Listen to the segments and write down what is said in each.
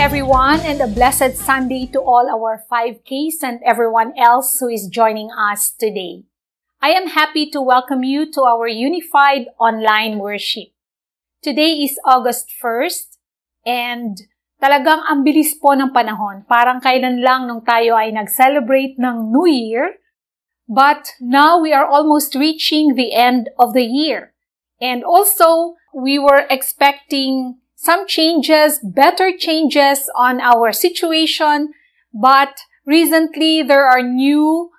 everyone, and a blessed Sunday to all our 5Ks and everyone else who is joining us today. I am happy to welcome you to our unified online worship. Today is August 1st, and talagang ang bilis po ng panahon. Parang kailan lang nung tayo ay nag-celebrate ng New Year, but now we are almost reaching the end of the year. And also, we were expecting some changes, better changes on our situation, but recently there are new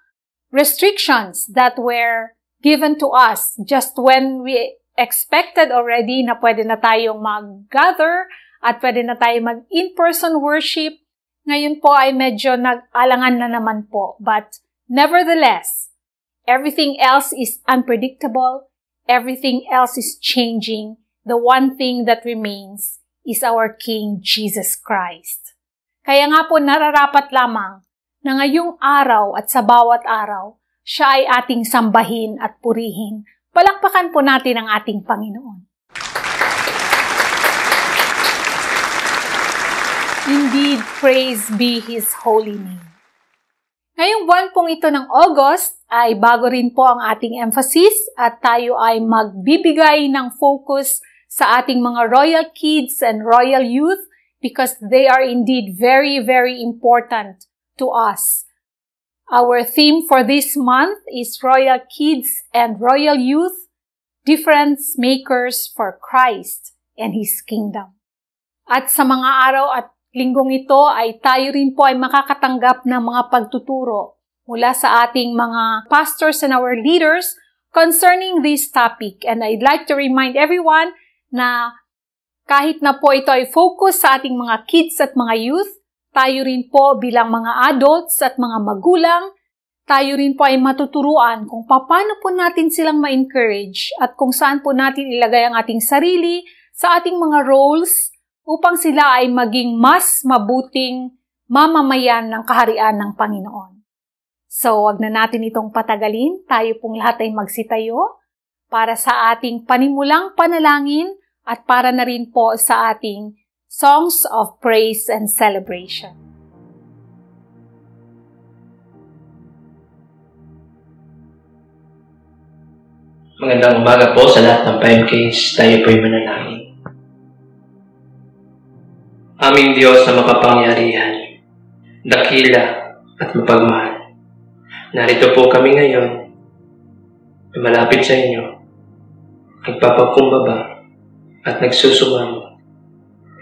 restrictions that were given to us just when we expected already na pwede na tayong mag-gather at pwede na tayo mag-in-person worship. Ngayon po ay medyo nag-alangan na naman po. But nevertheless, everything else is unpredictable. Everything else is changing. The one thing that remains is our King Jesus Christ. Kaya nga po nararapat lamang na ngayong araw at sa bawat araw, siya ay ating sambahin at purihin. Palakpakan po natin ang ating Panginoon. Indeed, praise be His holy name. Ngayong buwan pong ito ng August ay bago rin po ang ating emphasis at tayo ay magbibigay ng focus sa ating mga royal kids and royal youth because they are indeed very, very important to us. Our theme for this month is Royal Kids and Royal Youth, Difference Makers for Christ and His Kingdom. At sa mga araw at linggong ito ay tayo rin po ay makakatanggap ng mga pagtuturo mula sa ating mga pastors and our leaders concerning this topic. And I'd like to remind everyone na kahit na po ito ay focus sa ating mga kids at mga youth, tayo rin po bilang mga adults at mga magulang, tayo rin po ay matuturuan kung paano po natin silang ma-encourage at kung saan po natin ilagay ang ating sarili sa ating mga roles upang sila ay maging mas mabuting mamamayan ng kaharian ng Panginoon. So, wag na natin itong patagalin. Tayo pong lahat ay magsitayo para sa ating panimulang panalangin at para na rin po sa ating songs of praise and celebration. Magandang umaga po sa lahat ng 5Ks. Tayo po'y manalangin. Aming Diyos na makapangyarihan, dakila at mapagmahal. Narito po kami ngayon, malapit sa inyo, nagpapagkumbaba at nagsusumamo.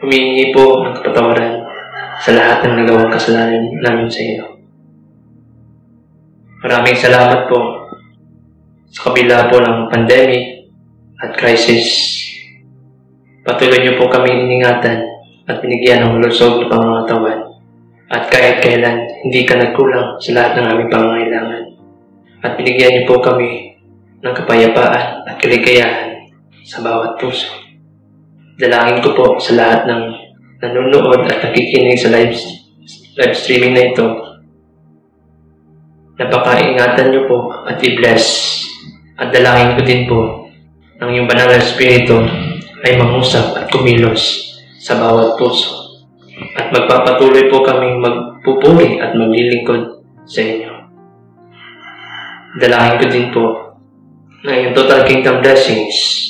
Humihingi po ng kapatawaran sa lahat ng nagawang kasalanan namin sa iyo. Maraming salamat po sa kabila po ng pandemic at crisis. Patuloy niyo po kami iningatan at binigyan ng malusog na pangangatawan. At kahit kailan, hindi ka nagkulang sa lahat ng aming pangangailangan. At binigyan niyo po kami ng kapayapaan at kaligayahan sa bawat puso. Dalangin ko po sa lahat ng nanonood at nakikinig sa live streaming na ito. Napakaingatan niyo po at i-bless. At dalangin ko din po ng iyong banal na Espiritu ay mangusap at kumilos sa bawat puso. At magpapatuloy po kaming magpupuri at maglilingkod sa inyo. Dalangin ko din po na yung total kingdom blessings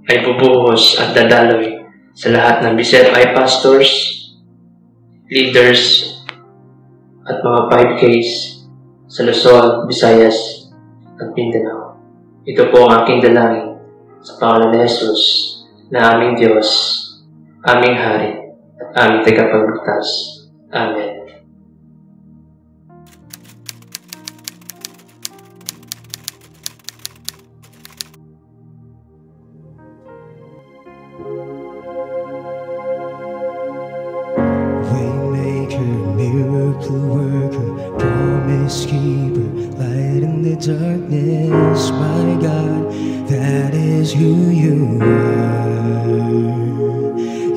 ay bubuhos at dadaloy sa lahat ng BCFI pastors, leaders, at mga 5Ks sa Luzon, Visayas, at Mindanao. Ito po ang aking dalangin sa pangalan ni Jesus na aming Diyos, aming Hari, at aming tagapagligtas. Amen. Waymaker, miracle worker, promise keeper, light in the darkness, my God, that is who you are.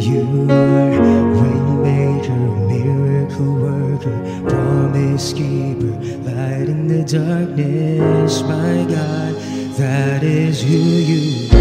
You are waymaker, miracle worker, promise keeper, light in the darkness, my God, that is who you are.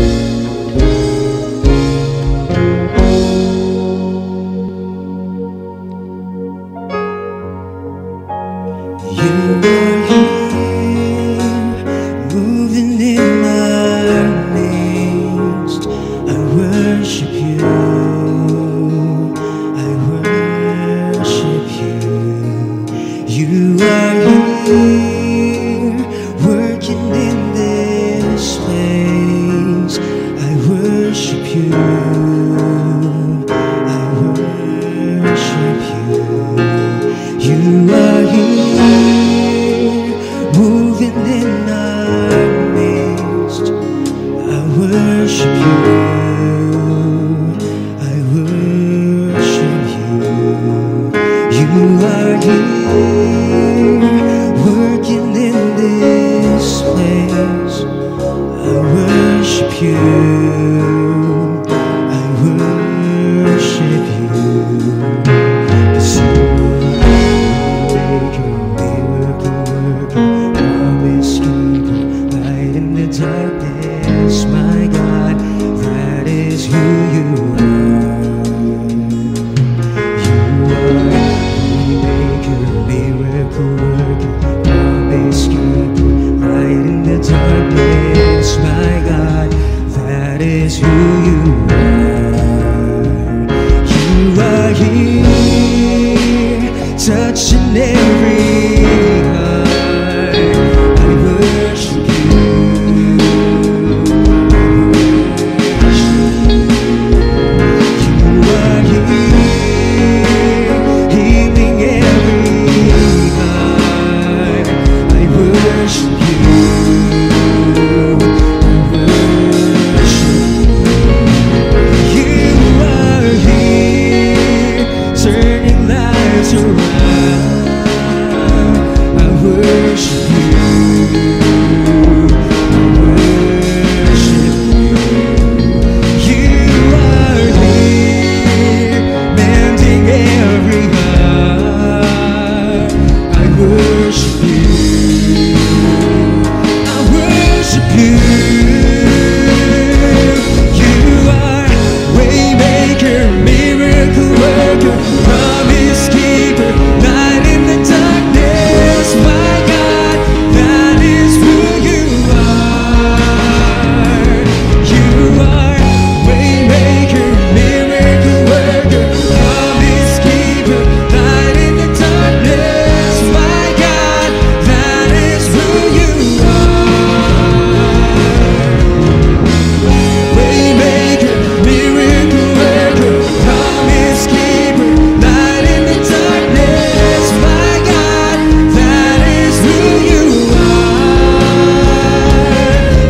place. I worship you, I worship you, 'cause you are maker, miracle worker, promise keeper, light in the darkness. My God, that is who you are. You are maker, miracle worker, promise keeper, light in the darkness. My God, that is who you are. You are here, touching every heart. I worship you, I worship you. You are here, healing every heart. I worship you, I worship you. You are here, turning lives around. I worship you, I worship you. You are here, mending every heart. I worship you, I worship you. You are waymaker, miracle worker, promise keeper, light in the darkness. My God, that is who you are. You are waymaker, miracle worker, promise keeper, light in the darkness. My God, that is who you are. Waymaker, miracle worker, promise keeper, light in the darkness. My God, that is who you are.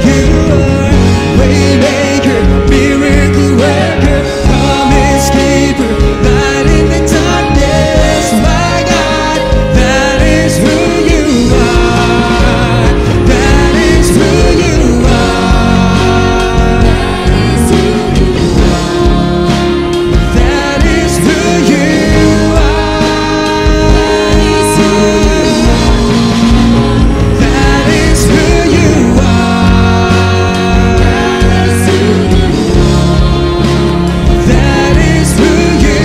You are waymaker, miracle worker, promise keeper, light in the darkness. My God, that is who you are. That is who you are. That is who you are. That is who you are. That is who you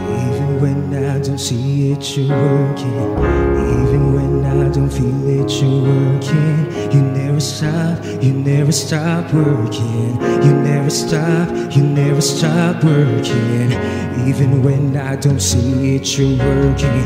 Even when I don't see it, you're working. Even when I don't feel it, you're working. You never stop, you never stop working. You never stop, you never stop working. Even when I don't see it, you're working.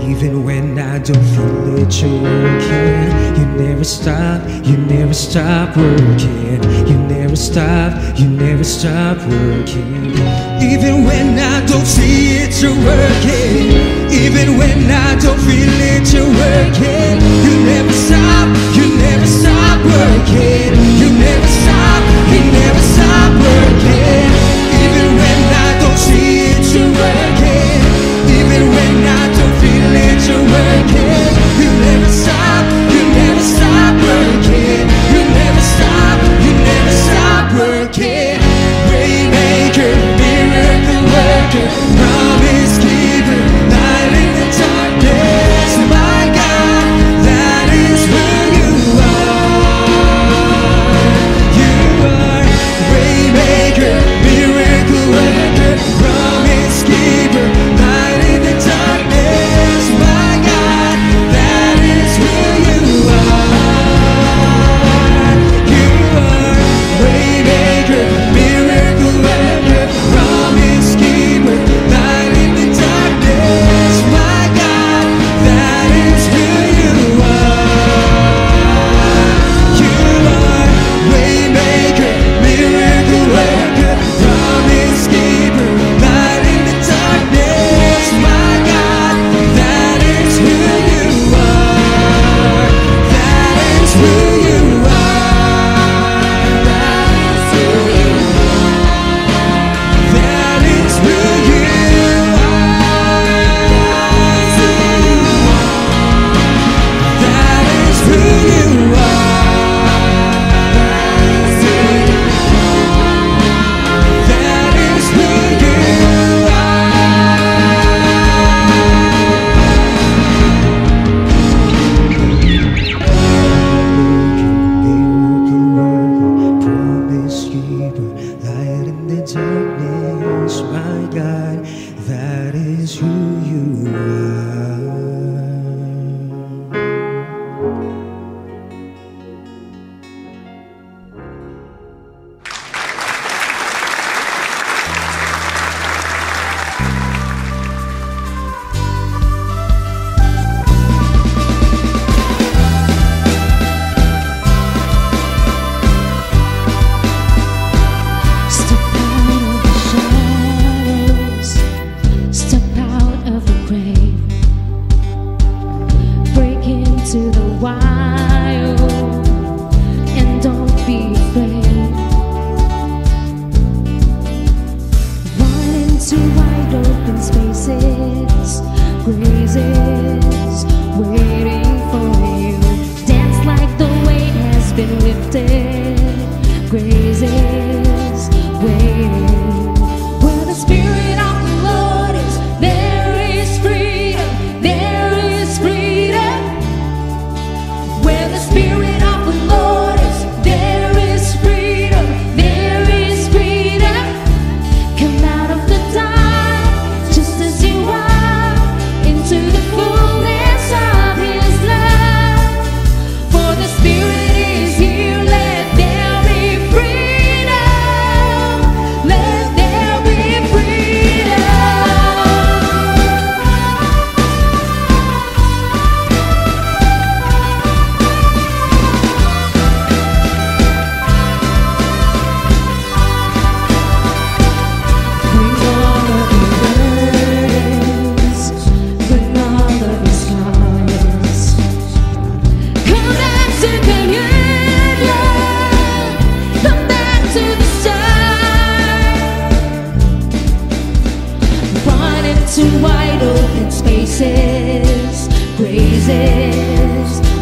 Even when I don't feel it, you're working. You never stop, you never stop working. You never stop, you never stop working. Even when I don't see it, you're working. Even when I don't feel it, you're working. You never stop, you never stop working. You never stop, you never stop working. Even when I don't see it, you're working. Even when I don't feel it, you're working. You never stop, you never stop working. You never stop, you never stop working. Waymaker, miracle worker, promise keeper, light in the darkness. My God, that is who you are.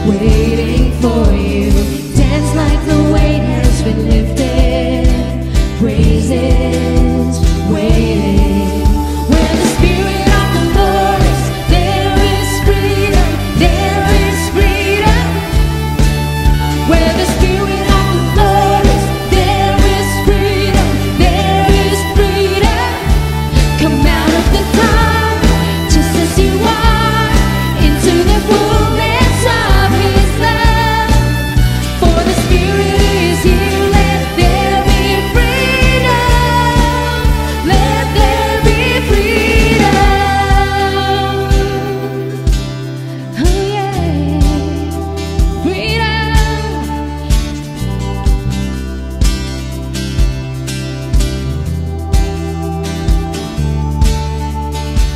waiting for you. Dance like the weight has been lifted. Praises waiting. Where the Spirit of the Lord is, there is freedom. There is freedom. Where the Spirit of the Lord is, there is freedom. There is freedom. Come out of the dark, just as you are, into the fullness of His love. For the Spirit is here, let there be freedom. Let there be freedom. Oh yeah, freedom.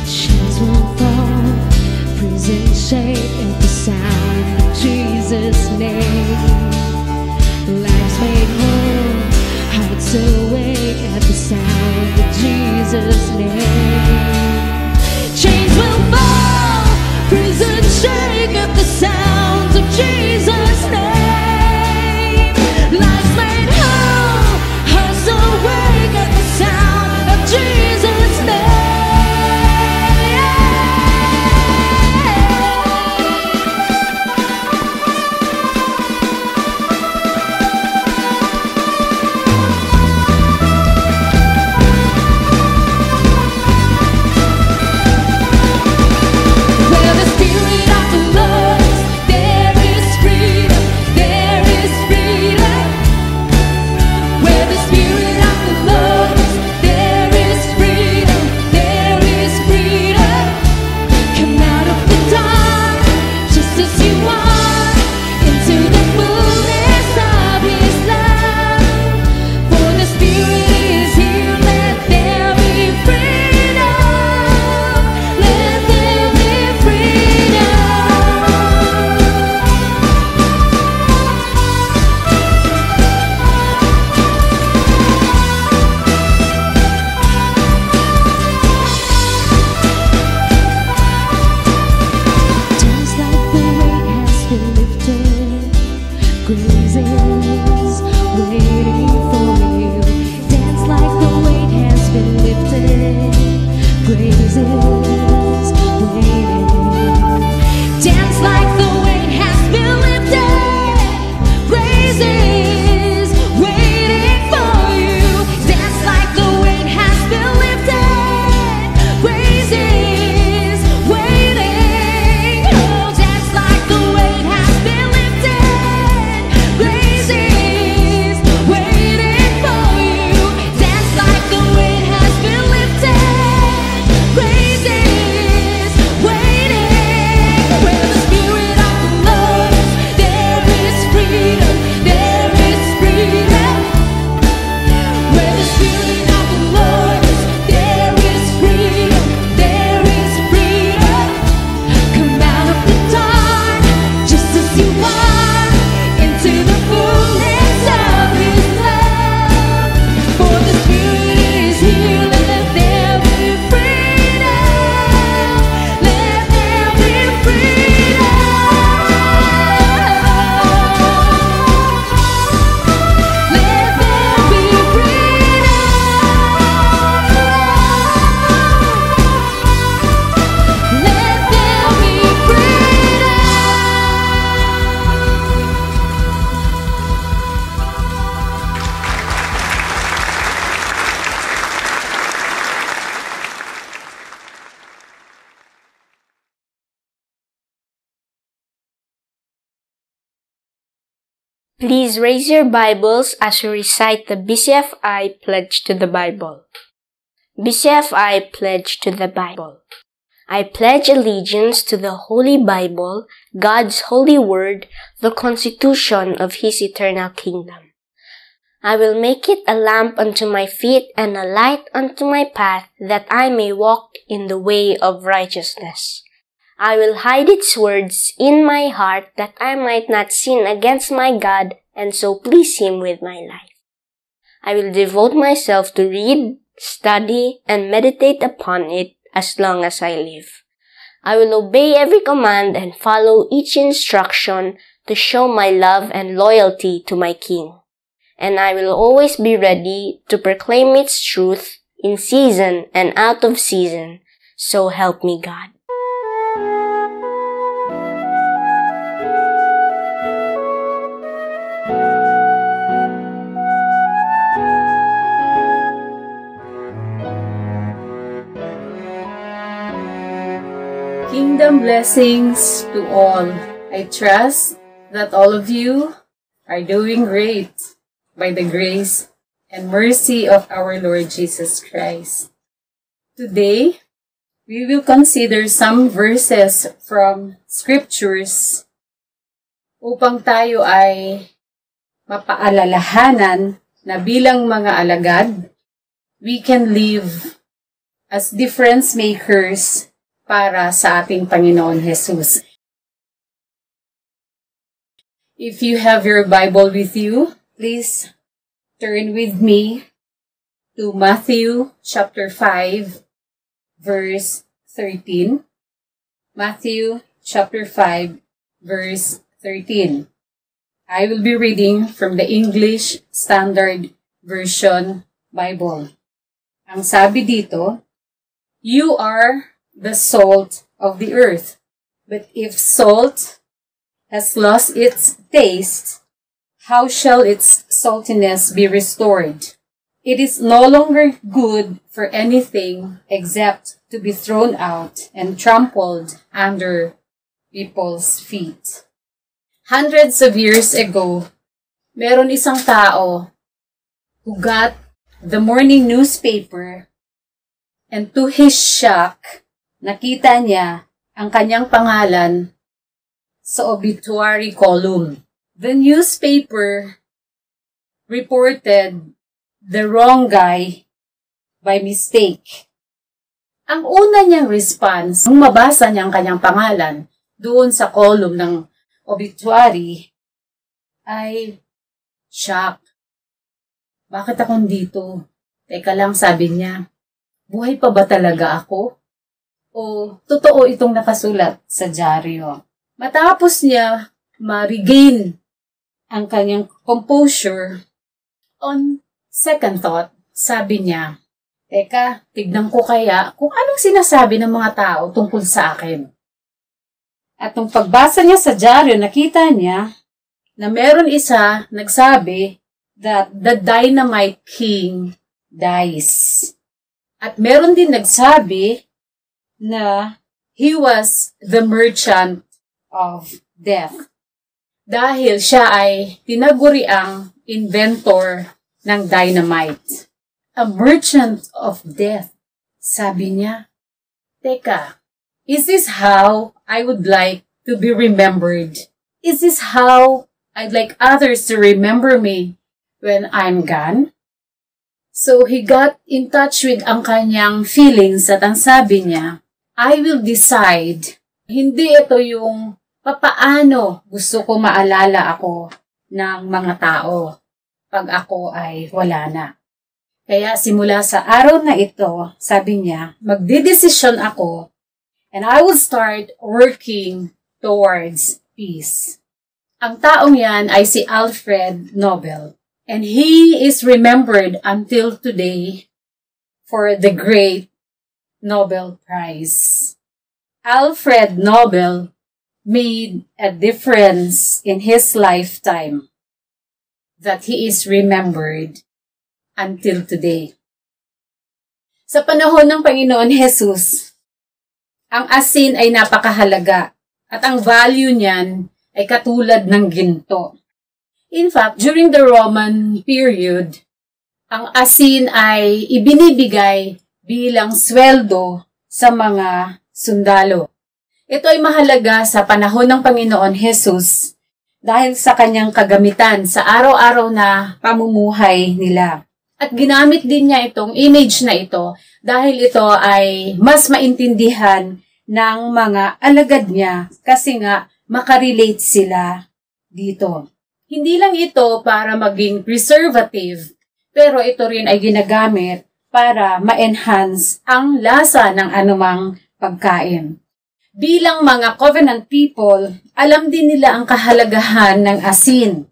Chains will fall, prison shake at the sound of Jesus' name. Lives made whole, hearts awake at the sound of Jesus' name. Chains will fall, prison shake at the sound of Jesus' name. Lives made whole, hearts awake at the sound of Jesus' name. Where the Spirit of the Lord is, there is freedom. There is freedom. Where the Spirit of the Lord is, there is freedom. There is freedom. Come out of the dark, just as you are, into the fullness of His love. For the Spirit is here, let there be freedom. Let there be freedom. Dance like the weight has been lifted. Grace is waiting for you. Dance like the weight has been lifted. Grace is waiting. Dance like the weight has been lifted. Grace is waiting for you. Dance like the weight has been lifted. Grace is waiting. Oh, dance like the weight has been lifted. Grace is waiting for you. Dance like the weight has been lifted. Grace is waiting. Where the Spirit of the Lord is, there is freedom. There is freedom. Where the Spirit of the Lord is, there is freedom. There is freedom. Come out of the dark, just as you are, into the fullness of His love. For the Spirit is here, let there be freedom. Let there be freedom. Let there be freedom. Let there be freedom. Please raise your Bibles as we recite the BCFI Pledge to the Bible. BCFI Pledge to the Bible. I pledge allegiance to the Holy Bible, God's holy word, the constitution of His eternal kingdom. I will make it a lamp unto my feet and a light unto my path, that I may walk in the way of righteousness. I will hide its words in my heart, that I might not sin against my God, and so please Him with my life. I will devote myself to read, study, and meditate upon it as long as I live. I will obey every command and follow each instruction to show my love and loyalty to my King. And I will always be ready to proclaim its truth in season and out of season. So help me God. Kingdom blessings to all. I trust that all of you are doing great by the grace and mercy of our Lord Jesus Christ. Today, we will consider some verses from scriptures upang tayo ay mapaalalahanan na bilang mga alagad, we can live as difference makers para sa ating Panginoon Jesus. If you have your Bible with you, please turn with me to Matthew chapter 5, verse 13. Matthew chapter 5, verse 13. I will be reading from the English Standard Version Bible. Ang sabi dito, "You are the salt of the earth. But if salt has lost its taste, how shall its saltiness be restored? It is no longer good for anything except to be thrown out and trampled under people's feet." Hundreds of years ago, meron isang tao who got the morning newspaper, and to his shock, nakita niya ang kanyang pangalan sa obituary column. The newspaper reported the wrong guy by mistake. Ang una niyang response, nung mabasa niya ang kanyang pangalan doon sa column ng obituary, ay shock. Bakit akong dito? Teka lang, sabi niya, buhay pa ba talaga ako? O totoo itong nakasulat sa dyaryo? Matapos niya ma-regain ang kanyang composure, on second thought, sabi niya, teka, tignan ko kaya kung anong sinasabi ng mga tao tungkol sa akin. At nung pagbasa niya sa dyaryo, nakita niya na meron isa nagsabi that the Dynamite King dies. At meron din nagsabi na he was the merchant of death. Dahil siya ay tinaguriang inventor ng dynamite. A merchant of death. Sabi niya, teka, is this how I would like to be remembered? Is this how I'd like others to remember me when I'm gone? So he got in touch with ang kanyang feelings at ang sabi niya, I will decide. Hindi ito yung papaano gusto ko maalala ako ng mga tao pag ako ay wala na. Kaya simula sa araw na ito, sabi niya, magdedesisyon ako and I will start working towards peace. Ang taong yan ay si Alfred Nobel. And he is remembered until today for the great Nobel Prize. Alfred Nobel made a difference in his lifetime that he is remembered until today. Sa panahon ng Panginoon Jesus, ang asin ay napakahalaga at ang value niyan ay katulad ng ginto. In fact, during the Roman period, ang asin ay ibinibigay bilang sweldo sa mga sundalo. Ito ay mahalaga sa panahon ng Panginoon Jesus dahil sa kanyang kagamitan sa araw-araw na pamumuhay nila. At ginamit din niya itong image na ito dahil ito ay mas maintindihan ng mga alagad niya kasi nga makarelate sila dito. Hindi lang ito para maging preservative, pero ito rin ay ginagamit para ma-enhance ang lasa ng anumang pagkain. bilang mga covenant people, alam din nila ang kahalagahan ng asin.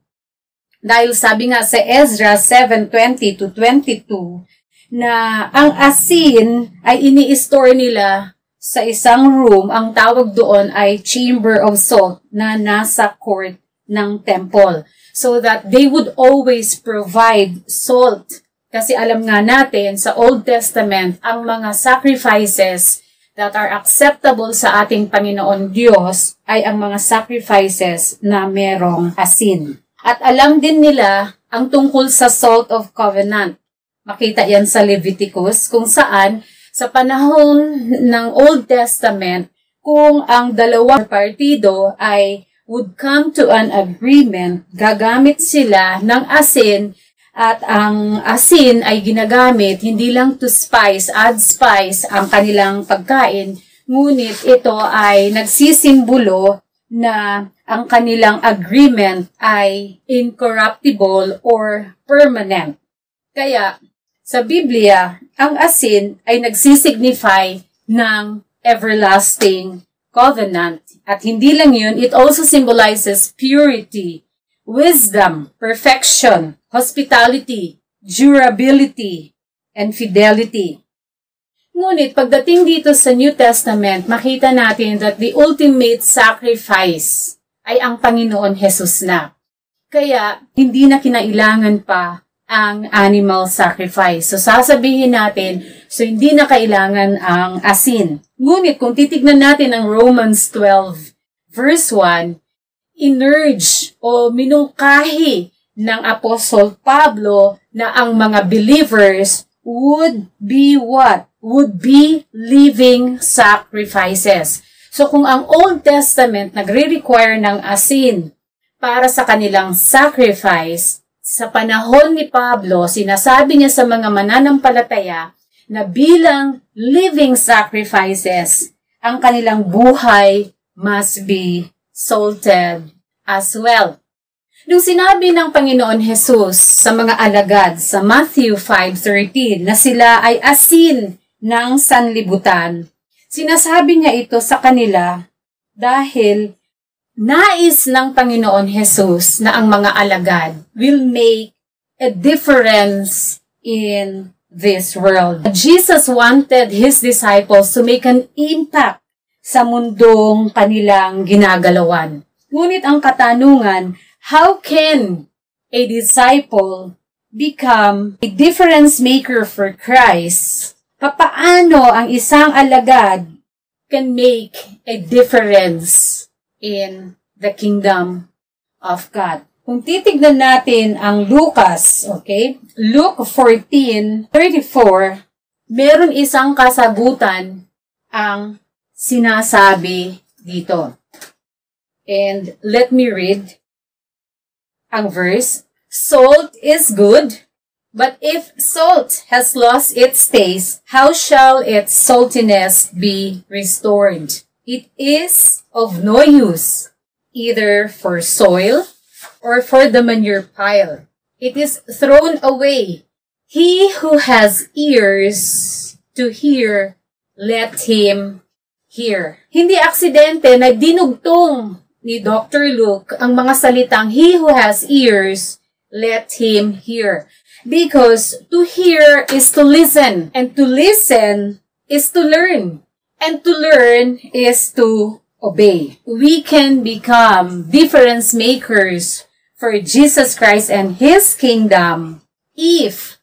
Dahil sabi nga sa Ezra 7:20-22 na ang asin ay ini-store nila sa isang room, ang tawag doon ay chamber of salt na nasa court ng temple. So that they would always provide salt. Kasi alam nga natin sa Old Testament, ang mga sacrifices that are acceptable sa ating Panginoon Diyos ay ang mga sacrifices na merong asin. At alam din nila ang tungkol sa salt of covenant. Makita yan sa Leviticus kung saan sa panahon ng Old Testament, kung ang dalawang partido ay would come to an agreement, gagamit sila ng asin at ang asin ay ginagamit hindi lang to add spice ang kanilang pagkain, ngunit ito ay nagsisimbolo na ang kanilang agreement ay incorruptible or permanent. Kaya, sa Biblia, ang asin ay nagsisignify ng everlasting covenant. At hindi lang yun, it also symbolizes purity, wisdom, perfection, hospitality, durability, and fidelity. Ngunit pagdating dito sa New Testament, makita natin that the ultimate sacrifice ay ang Panginoon Jesus na. Kaya, hindi na kinailangan pa ang animal sacrifice. So, sasabihin natin, so hindi na kailangan ang asin. Ngunit, kung titignan natin ang Romans 12, verse 1, inurge o minungkahi ng Apostle Pablo na ang mga believers would be what? Would be living sacrifices. So, kung ang Old Testament nagre-require ng asin para sa kanilang sacrifice, sa panahon ni Pablo, sinasabi niya sa mga mananampalataya na bilang living sacrifices, ang kanilang buhay must be salted as well. Nung sinabi ng Panginoon Jesus sa mga alagad sa Matthew 5:13 na sila ay asin ng sanlibutan, sinasabi niya ito sa kanila dahil nais ng Panginoon Jesus na ang mga alagad will make a difference in this world. Jesus wanted His disciples to make an impact sa mundong kanilang ginagalawan. Ngunit ang katanungan, how can a disciple become a difference maker for Christ? Papaano ang isang alagad can make a difference in the kingdom of God? Kung titignan natin ang Lucas, okay? Luke 14:34, meron isang kasagutan ang sinasabi dito. And let me read ang verse. Salt is good, but if salt has lost its taste, how shall its saltiness be restored? It is of no use, either for soil or for the manure pile. It is thrown away. He who has ears to hear, let him hear. Hindi aksidente na dinugtong ni Dr. Luke ang mga salitang, he who has ears, let him hear. Because to hear is to listen, and to listen is to learn. And to learn is to obey. We can become difference makers for Jesus Christ and His kingdom if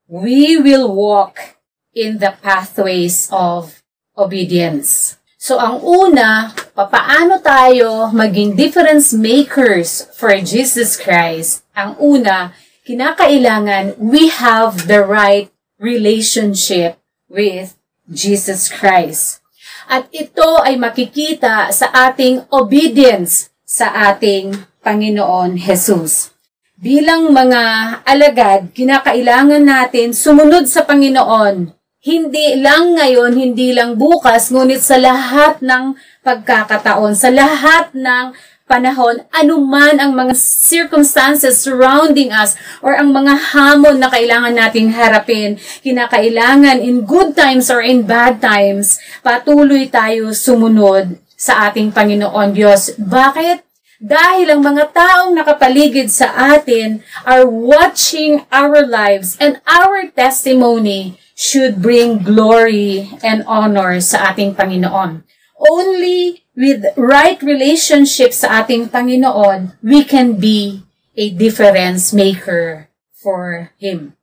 we will walk in the pathways of obedience. So, ang una, papaano tayo maging difference makers for Jesus Christ? Ang una, kinakailangan we have the right relationship with Jesus Christ. At ito ay makikita sa ating obedience sa ating Panginoon Jesus. Bilang mga alagad, kinakailangan natin sumunod sa Panginoon. Hindi lang ngayon, hindi lang bukas, ngunit sa lahat ng pagkakataon, sa lahat ng panahon, anuman ang mga circumstances surrounding us or ang mga hamon na kailangan nating harapin, kinakailangan in good times or in bad times, patuloy tayo sumunod sa ating Panginoon Diyos. Bakit? Dahil ang mga taong nakapaligid sa atin are watching our lives and our testimony should bring glory and honor sa ating Panginoon. Only with right relationship sa ating Panginoon, we can be a difference maker for Him.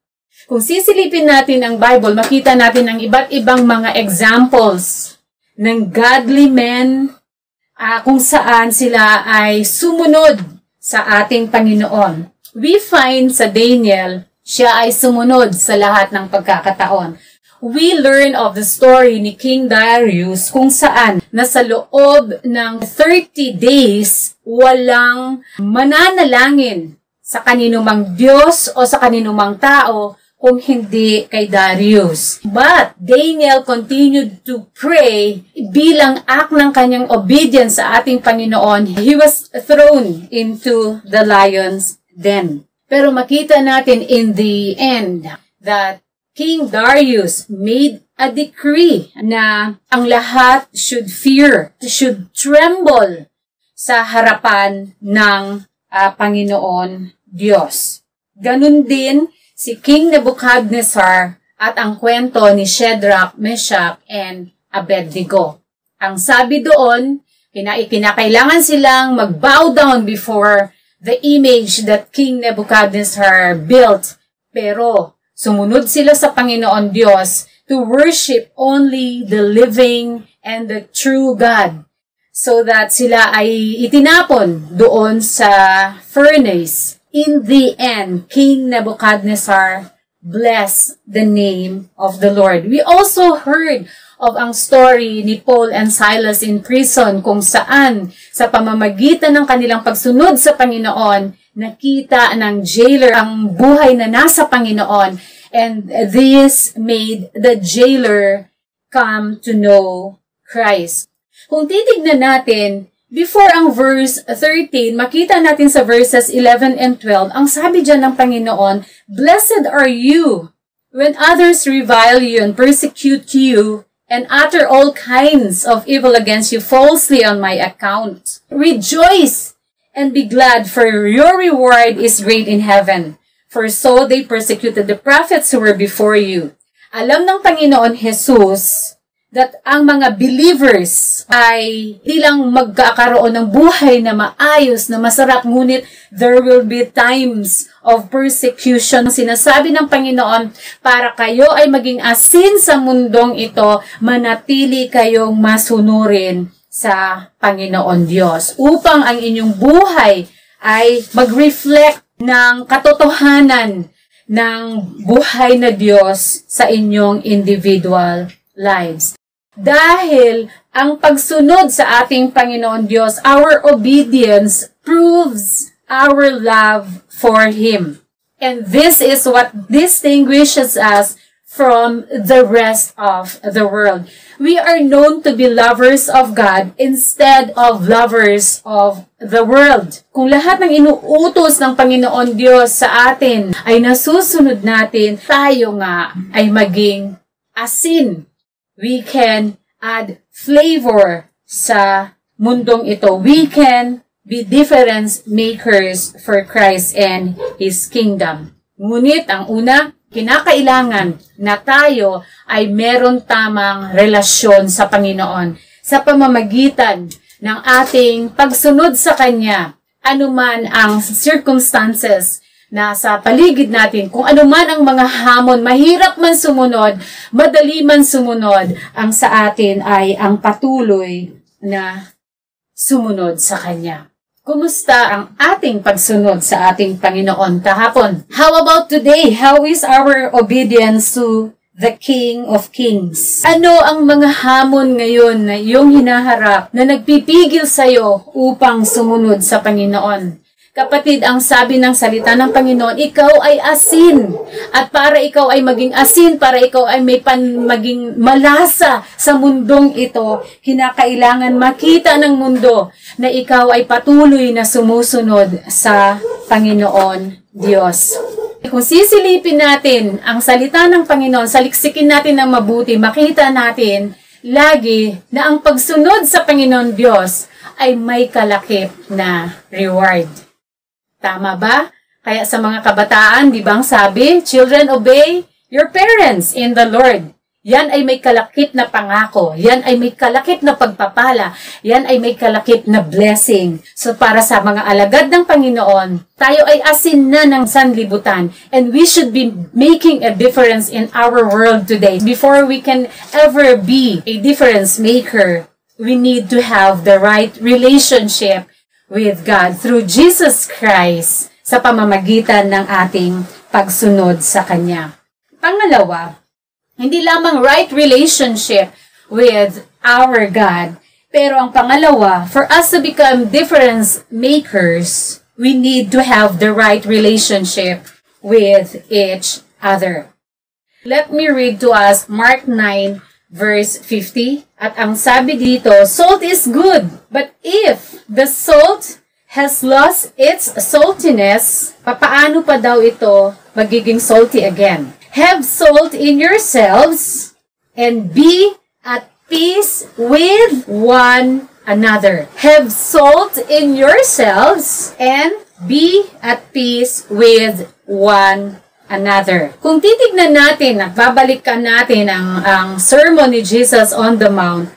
Kung sisilipin natin ang Bible, makita natin ang iba't ibang mga examples ng godly men kung saan sila ay sumunod sa ating Panginoon. We find sa Daniel, siya ay sumunod sa lahat ng pagkakataon. We learn of the story ni King Darius kung saan nasa loob ng 30 days walang mananalangin sa kanino mang Diyos o sa kanino mang tao kung hindi kay Darius. But Daniel continued to pray bilang act ng kanyang obedience sa ating Panginoon. He was thrown into the lion's den. Pero makita natin in the end that King Darius made a decree na ang lahat should fear, should tremble sa harapan ng Panginoon Diyos. Ganun din si King Nebuchadnezzar at ang kwento ni Shadrach, Meshach, and Abednego. Ang sabi doon, kinakailangan silang mag-bow down before the image that King Nebuchadnezzar built. Pero sumunod sila sa Panginoon Diyos to worship only the living and the true God. So that sila ay itinapon doon sa furnace. In the end, King Nebuchadnezzar blessed the name of the Lord. We also heard of ang story ni Paul and Silas in prison kung saan sa pamamagitan ng kanilang pagsunod sa Panginoon, nakita ng jailer ang buhay na nasa Panginoon, and this made the jailer come to know Christ. Kung titignan natin, before ang verse 13, makita natin sa verses 11 and 12, ang sabi dyan ng Panginoon, "Blessed are you when others revile you and persecute you and utter all kinds of evil against you falsely on my account. Rejoice and be glad, for your reward is great in heaven. For so they persecuted the prophets who were before you." Alam ng Panginoon Jesus that ang mga believers ay hindi lang magkakaroon ng buhay na maayos, na masarap, ngunit there will be times of persecution. Sinasabi ng Panginoon, para kayo ay maging asin sa mundong ito, manatili kayong masunurin sa Panginoon Diyos, upang ang inyong buhay ay mag-reflect ng katotohanan ng buhay na Diyos sa inyong individual lives. Dahil ang pagsunod sa ating Panginoon Diyos, our obedience proves our love for Him. And this is what distinguishes us from the rest of the world. We are known to be lovers of God instead of lovers of the world. Kung lahat ng inuutos ng Panginoon Diyos sa atin ay nasusunod natin, tayo nga ay maging asin. We can add flavor sa mundong ito. We can be difference makers for Christ and His kingdom. Ngunit ang una, kinakailangan na tayo ay meron tamang relasyon sa Panginoon sa pamamagitan ng ating pagsunod sa Kanya, anuman ang circumstances na sa paligid natin, kung anuman ang mga hamon, mahirap man sumunod, madali man sumunod, ang sa atin ay ang patuloy na sumunod sa Kanya. Kumusta ang ating pagsunod sa ating Panginoon kahapon? How about today? How is our obedience to the King of Kings? Ano ang mga hamon ngayon na iyong hinaharap na nagpipigil sa iyo upang sumunod sa Panginoon? Kapatid, ang sabi ng salita ng Panginoon, ikaw ay asin. At para ikaw ay maging asin, para ikaw ay maging malasa sa mundong ito, kinakailangan makita ng mundo na ikaw ay patuloy na sumusunod sa Panginoon Diyos. Kung sisilipin natin ang salita ng Panginoon, saliksikin natin ng mabuti, makita natin lagi na ang pagsunod sa Panginoon Diyos ay may kalakip na reward. Tama ba? Kaya sa mga kabataan, di ba ang sabi, children, obey your parents in the Lord. Yan ay may kalakip na pangako. Yan ay may kalakip na pagpapala. Yan ay may kalakip na blessing. So para sa mga alagad ng Panginoon, tayo ay asin na ng sanlibutan. And we should be making a difference in our world today. Before we can ever be a difference maker, we need to have the right relationship with God through Jesus Christ sa pamamagitan ng ating pagsunod sa Kanya. Pangalawa, hindi lamang right relationship with our God, pero ang pangalawa, for us to become difference makers, we need to have the right relationship with each other. Let me read to us Mark 9, verse 50. At ang sabi dito, salt is good, but if the salt has lost its saltiness, papaano pa daw ito magiging salty again? Have salt in yourselves and be at peace with one another. Have salt in yourselves and be at peace with one another. Kung titignan natin at babalikan natin ang sermon ni Jesus on the Mount,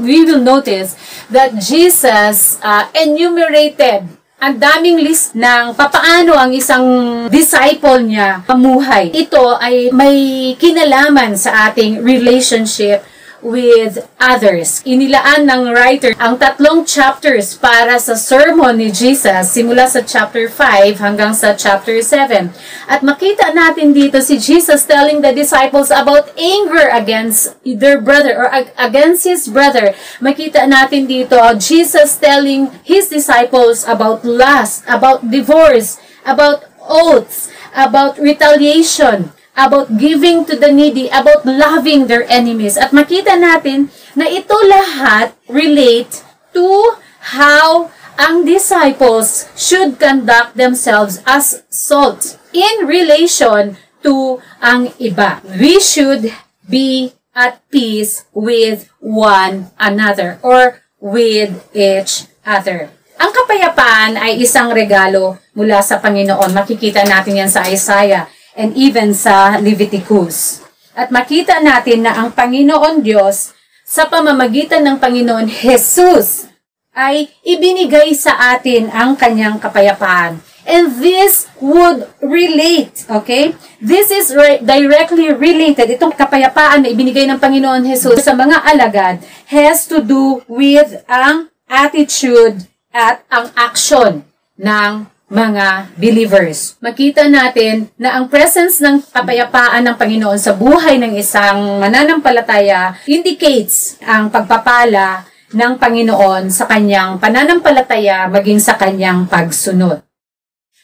we will notice that Jesus enumerated ang daming list ng papaano ang isang disciple niya mamuhay. Ito ay may kinalaman sa ating relationship with others. Inilaan ng writer ang 3 chapters para sa sermon ni Jesus, simula sa chapter 5 hanggang sa chapter 7. At makita natin dito si Jesus telling the disciples about anger against their brother or against his brother. Makita natin dito Jesus telling his disciples about lust, about divorce, about oaths, about retaliation, about giving to the needy, about loving their enemies. At makita natin na ito lahat relate to how ang disciples should conduct themselves as salt in relation to ang iba. We should be at peace with one another or with each other. Ang kapayapaan ay isang regalo mula sa Panginoon. Makikita natin yan sa Isaiah and even sa Leviticus. At makita natin na ang Panginoon Diyos sa pamamagitan ng Panginoon Jesus ay ibinigay sa atin ang kanyang kapayapaan. And this would relate, okay? This is directly related. Itong kapayapaan na ibinigay ng Panginoon Jesus sa mga alagad has to do with ang attitude at ang action ng mga believers. Makita natin na ang presence ng kapayapaan ng Panginoon sa buhay ng isang mananampalataya indicates ang pagpapala ng Panginoon sa kanyang pananampalataya maging sa kanyang pagsunod.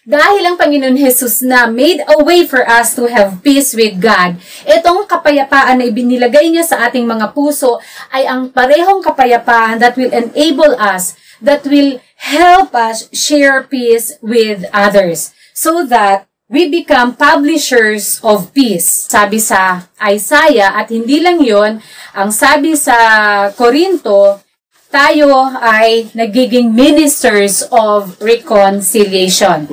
Dahil ang Panginoon Jesus na made a way for us to have peace with God, itong kapayapaan na ibinilagay niya sa ating mga puso ay ang parehong kapayapaan that will enable us, that will help us share peace with others so that we become publishers of peace. Sabi sa Isaiah, at hindi lang yon, ang sabi sa Korinto, tayo ay nagiging ministers of reconciliation.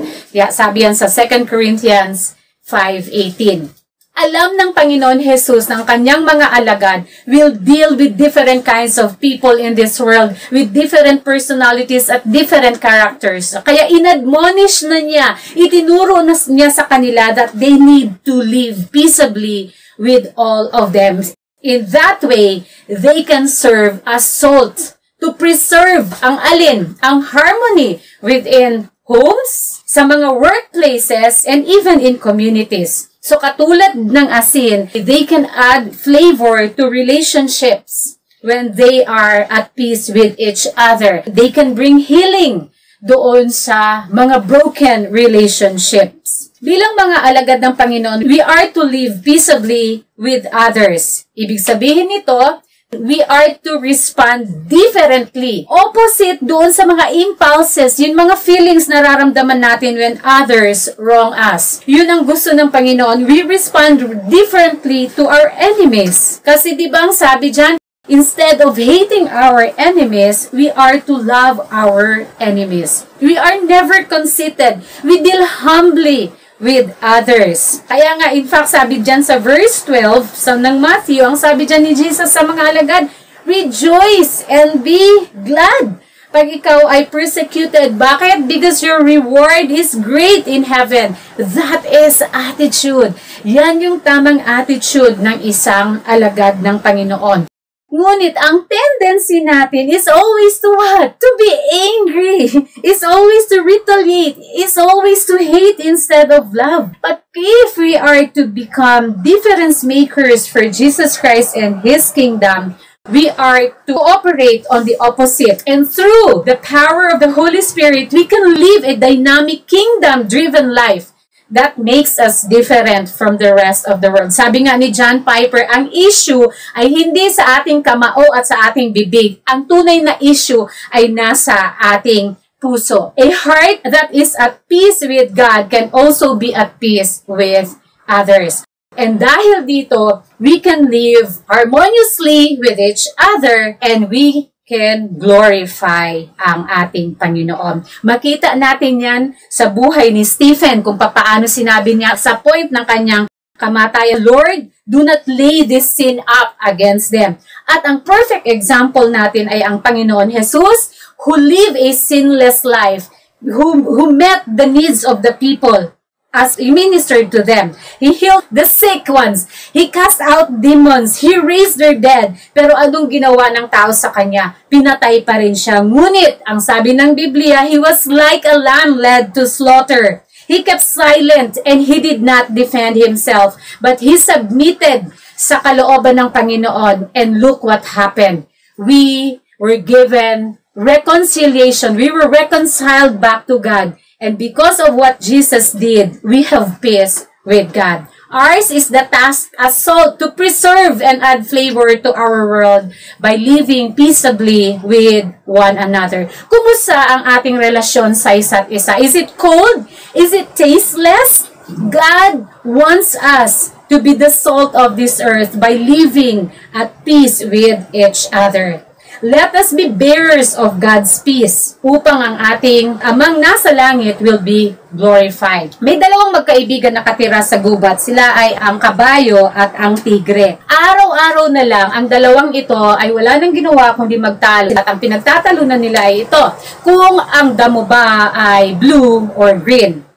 Sabi yan sa 2 Corinthians 5:18. Alam ng Panginoon Jesus ng kanyang mga alagad will deal with different kinds of people in this world, with different personalities at different characters. Kaya inadmonish na niya, itinuro na niya sa kanila that they need to live peaceably with all of them. In that way, they can serve as salt to preserve ang alin, ang harmony within homes, sa mga workplaces, and even in communities. So katulad ng asin, they can add flavor to relationships when they are at peace with each other. They can bring healing doon sa mga broken relationships. Bilang mga alagad ng Panginoon, we are to live peaceably with others. Ibig sabihin nito, we are to respond differently. Opposite doon sa mga impulses, yung mga feelings nararamdaman natin when others wrong us. Yun ang gusto ng Panginoon. We respond differently to our enemies. Kasi di ba ang sabi dyan, instead of hating our enemies, we are to love our enemies. We are never conceited. We deal humbly with others. Kaya nga, in fact, sabi dyan sa verse 12 ng Matthew, ang sabi dyan ni Jesus sa mga alagad, rejoice and be glad pag ikaw ay persecuted. Bakit? Because your reward is great in heaven. That is attitude. Yan yung tamang attitude ng isang alagad ng Panginoon. Ngunit ang tendency natin is always to what? To be angry. Is always to retaliate. Is always to hate instead of love. But if we are to become difference makers for Jesus Christ and His kingdom, we are to operate on the opposite. And through the power of the Holy Spirit, we can live a dynamic kingdom-driven life that makes us different from the rest of the world. Sabi nga ni John Piper, ang issue ay hindi sa ating kamao at sa ating bibig. Ang tunay na issue ay nasa ating puso. A heart that is at peace with God can also be at peace with others. And dahil dito, we can live harmoniously with each other and we can glorify ang ating Panginoon. Makita natin yan sa buhay ni Stephen kung papaano sinabi niya sa point ng kanyang kamatayan, Lord, do not lay this sin up against them. At ang perfect example natin ay ang Panginoon Jesus who lived a sinless life, who met the needs of the people as He ministered to them. He healed the sick ones. He cast out demons. He raised their dead. Pero anong ginawa ng tao sa Kanya? Pinatay pa rin siya. Ngunit, ang sabi ng Biblia, He was like a lamb led to slaughter. He kept silent and He did not defend Himself. But He submitted sa kalooban ng Panginoon. And look what happened. We were given reconciliation. We were reconciled back to God. And because of what Jesus did, we have peace with God. Ours is the task as salt to preserve and add flavor to our world by living peaceably with one another. Kumusta ang ating relasyon sa isa't isa? Is it cold? Is it tasteless? God wants us to be the salt of this earth by living at peace with each other. Let us be bearers of God's peace upang ang ating Amang nasa langit will be glorified. May dalawang magkaibigan nakatira sa gubat. Sila ay ang kabayo at ang tigre. Araw-araw na lang, ang dalawang ito ay wala nang ginawa kundi magtalo. At ang pinagtatalunan nila ay ito, kung ang damo ba ay blue or green.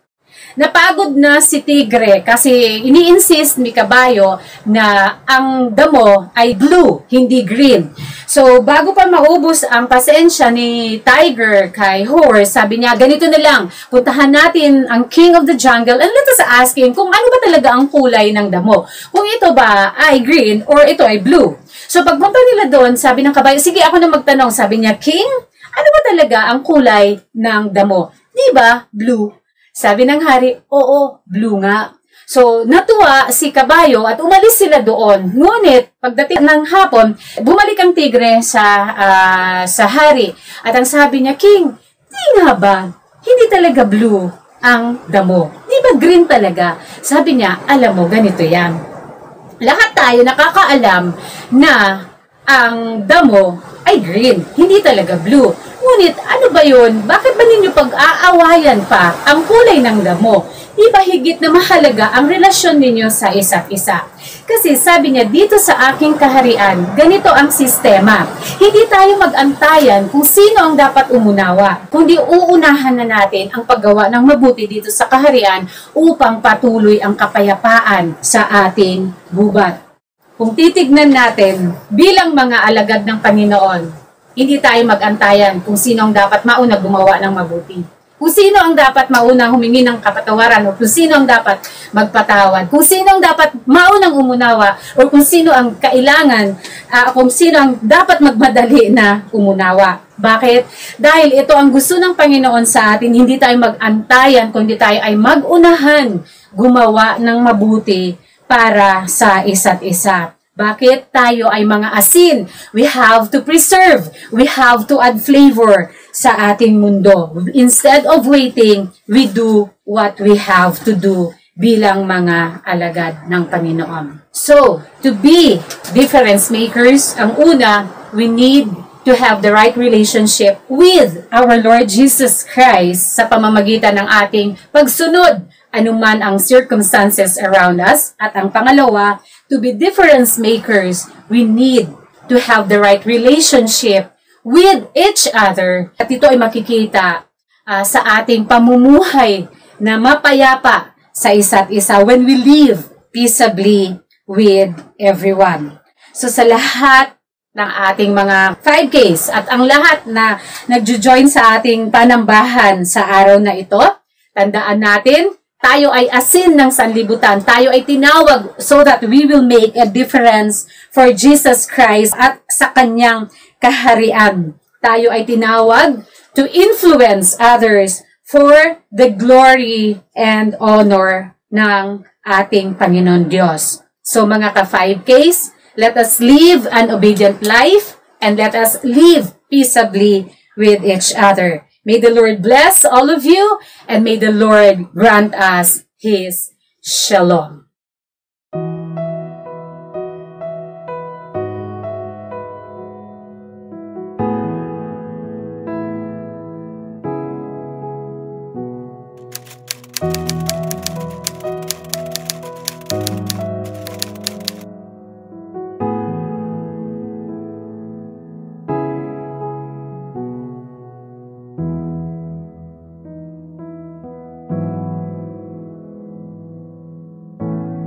Napagod na si tigre kasi ini-insist ni kabayo na ang damo ay blue, hindi green. So, bago pa maubos ang pasensya ni tiger kay horse, sabi niya, ganito na lang, puntahan natin ang king of the jungle and let us ask him kung ano ba talaga ang kulay ng damo. Kung ito ba ay green or ito ay blue. So, pagpunta nila doon, sabi ng kabayo, sige ako na magtanong. Sabi niya, king, ano ba talaga ang kulay ng damo? Di ba blue? Sabi ng hari, oo, blue nga. So, natuwa si kabayo at umalis sila doon. Ngunit, pagdating ng hapon, bumalik ang tigre sa hari. At ang sabi niya, king, di nga ba? Hindi talaga blue ang damo. Di ba green talaga? Sabi niya, alam mo, ganito yan. Lahat tayo nakakaalam na ang damo ay green, hindi talaga blue. Ngunit, ano ba yun? Bakit ba ninyo pag-aawayan pa ang kulay ng damo? Di ba higit na mahalaga ang relasyon ninyo sa isa't isa? Kasi sabi niya, dito sa aking kaharian, ganito ang sistema. Hindi tayo mag-antayan kung sino ang dapat umunawa, kundi uunahan na natin ang paggawa ng mabuti dito sa kaharian upang patuloy ang kapayapaan sa ating gubat. Kung titignan natin bilang mga alagad ng Panginoon, hindi tayo mag-antayan kung sino ang dapat mauna gumawa ng mabuti. Kung sino ang dapat maunang humingi ng kapatawaran o kung sino ang dapat magpatawad. Kung sino ang dapat maunang umunawa o kung sino ang kailangan, kung sino ang dapat magmadali na umunawa. Bakit? Dahil ito ang gusto ng Panginoon sa atin, hindi tayo mag-antayan, kundi tayo ay mag-unahan gumawa ng mabuti para sa isa't isa. Bakit? Tayo ay mga asin. We have to preserve. We have to add flavor sa ating mundo. Instead of waiting, we do what we have to do bilang mga alagad ng Panginoon. So, to be difference makers, ang una, we need to have the right relationship with our Lord Jesus Christ sa pamamagitan ng ating pagsunod anuman ang circumstances around us. At ang pangalawa, to be difference makers, we need to have the right relationship with each other. At ito ay makikita sa ating pamumuhay na mapayapa sa isa't isa when we live peaceably with everyone. So sa lahat ng ating mga 5Ks at ang lahat na nagjo-join sa ating panambahan sa araw na ito, tandaan natin, tayo ay asin ng sanlibutan. Tayo ay tinawag so that we will make a difference for Jesus Christ at sa kanyang kaharian. Tayo ay tinawag to influence others for the glory and honor ng ating Panginoon Diyos. So mga ka-5Ks, let us live an obedient life and let us live peaceably with each other. May the Lord bless all of you, and may the Lord grant us His shalom.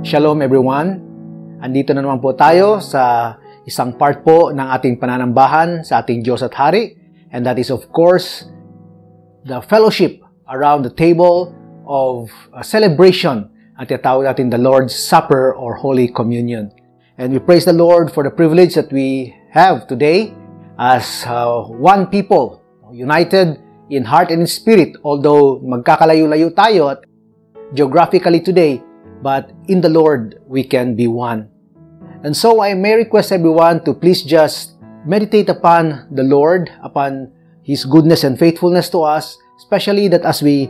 Shalom everyone! Andito na naman po tayo sa isang part po ng ating pananambahan sa ating Diyos at Hari. And that is of course, the fellowship around the table of a celebration at tinatawag natin the Lord's Supper or Holy Communion. And we praise the Lord for the privilege that we have today as one people, united in heart and in spirit. Although magkakalayo-layo tayo at geographically today, but in the Lord, we can be one. And so I may request everyone to please just meditate upon the Lord, upon His goodness and faithfulness to us, especially that as we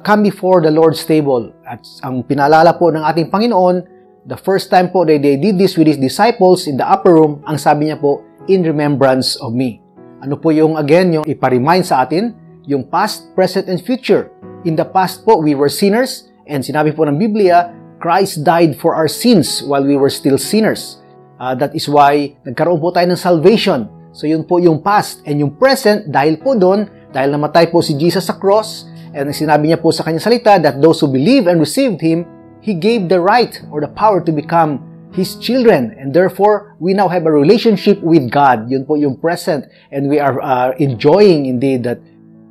come before the Lord's table. At ang pinaalala po ng ating Panginoon, the first time po they did this with His disciples in the upper room, ang sabi niya po, in remembrance of me. Ano po yung, again, yung iparemind sa atin, yung past, present, and future. In the past po, we were sinners, and sinabi po ng Biblia, Christ died for our sins while we were still sinners. That is why nagkaroon po tayo ng salvation. So yun po yung past. And yung present, dahil po doon, dahil namatay po si Jesus sa cross, and sinabi niya po sa kanyang salita that those who believe and received Him, He gave the right or the power to become His children. And therefore, we now have a relationship with God. Yun po yung present. And we are enjoying indeed that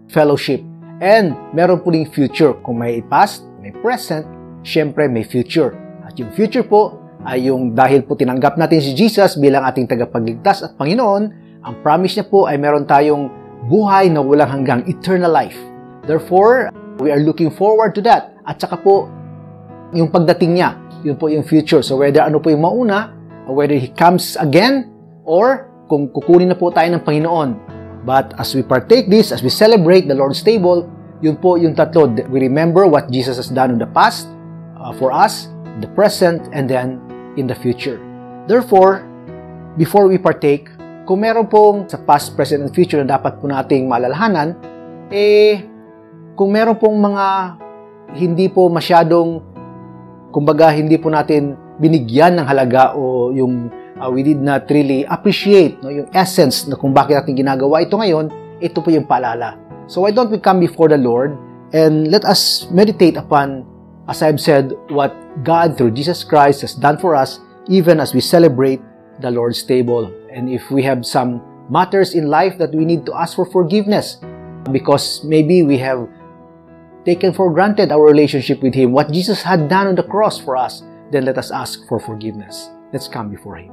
fellowship. And meron po ding future. Kung may past, may present, syempre may future. At yung future po ay yung dahil po tinanggap natin si Jesus bilang ating tagapagligtas at Panginoon, ang promise niya po ay meron tayong buhay na walang hanggang eternal life. Therefore, we are looking forward to that. At saka po, yung pagdating niya, yun po yung future. So whether ano po yung mauna, or whether He comes again, or kung kukunin na po tayo ng Panginoon. But as we partake this, as we celebrate the Lord's table, yun po yung tatlo. We remember what Jesus has done in the past, for us, the present, and then in the future. Therefore, before we partake, kung meron pong sa past, present, and future na dapat po nating malalahanan, kung meron pong mga hindi po masyadong, kumbaga hindi po natin binigyan ng halaga o yung we did not really appreciate yung essence na kung bakit natin ginagawa ito ngayon, ito po yung paalala. So why don't we come before the Lord and let us meditate upon, as I've said, what God through Jesus Christ has done for us, even as we celebrate the Lord's table. And if we have some matters in life that we need to ask for forgiveness, because maybe we have taken for granted our relationship with Him, what Jesus had done on the cross for us, then let us ask for forgiveness. Let's come before Him.